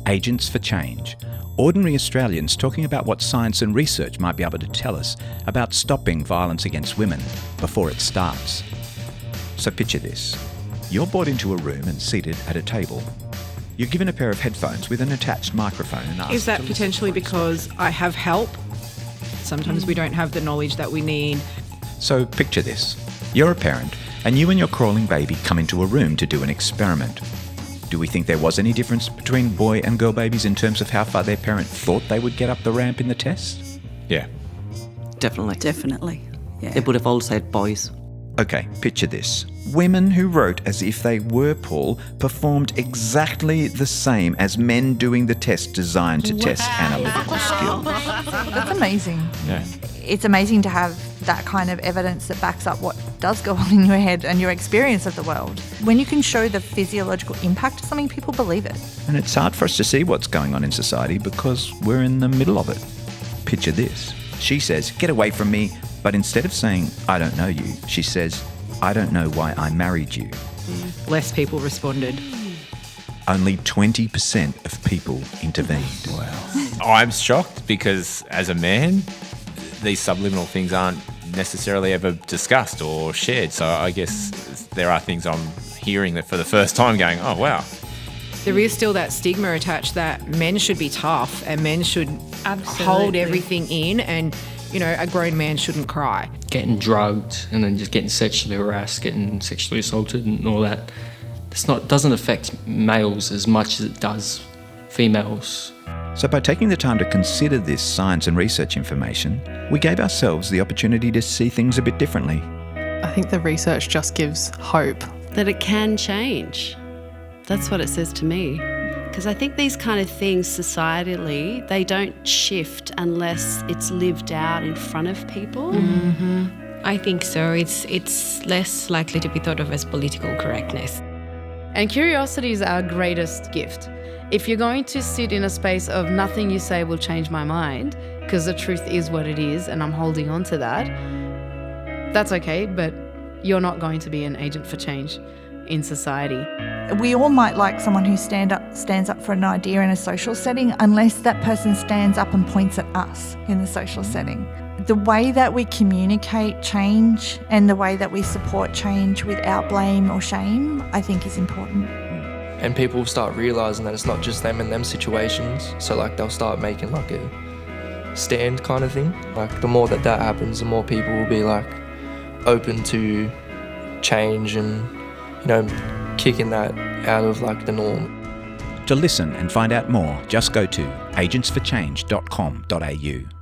Agents for Change. Ordinary Australians talking about what science and research might be able to tell us about stopping violence against women before it starts. So picture this. You're brought into a room and seated at a table. You're given a pair of headphones with an attached microphone and asked Is that potentially because I have help? Sometimes we don't have the knowledge that we need. So picture this. You're a parent and you and your crawling baby come into a room to do an experiment. Do we think there was any difference between boy and girl babies in terms of how far their parent thought they would get up the ramp in the test? Yeah. Definitely. Yeah. They would have all said boys. Okay, picture this. Women who wrote as if they were Paul performed exactly the same as men doing the test designed to test analytical skills. That's amazing. Yeah. It's amazing to have that kind of evidence that backs up what does go on in your head and your experience of the world. When you can show the physiological impact of something, people believe it. And it's hard for us to see what's going on in society because we're in the middle of it. Picture this. She says, "Get away from me." But instead of saying, "I don't know you," she says, "I don't know why I married you." Less people responded. Only 20% of people intervened. Wow. I'm shocked because as a man, these subliminal things aren't necessarily ever discussed or shared. So I guess there are things I'm hearing that for the first time going, oh, wow. There is still that stigma attached that men should be tough and men should hold everything in and, you know, a grown man shouldn't cry. Getting drugged and then just getting sexually harassed, getting sexually assaulted and all that. Doesn't affect males as much as it does females. So by taking the time to consider this science and research information, we gave ourselves the opportunity to see things a bit differently. I think the research just gives hope. That it can change. That's what it says to me. Because I think these kind of things societally, they don't shift unless it's lived out in front of people. Mm-hmm. I think so. It's less likely to be thought of as political correctness. And curiosity is our greatest gift. If you're going to sit in a space of nothing you say will change my mind, because the truth is what it is and I'm holding on to that, that's okay, but you're not going to be an agent for change in society. We all might like someone who stands up for an idea in a social setting unless that person stands up and points at us in the social setting. The way that we communicate change and the way that we support change without blame or shame, I think is important. And people will start realising that it's not just them in them situations. So like they'll start making like a stand kind of thing. Like the more that happens, the more people will be like open to change and, you know, kicking that out of like the norm. To listen and find out more, just go to agentsforchange.com.au.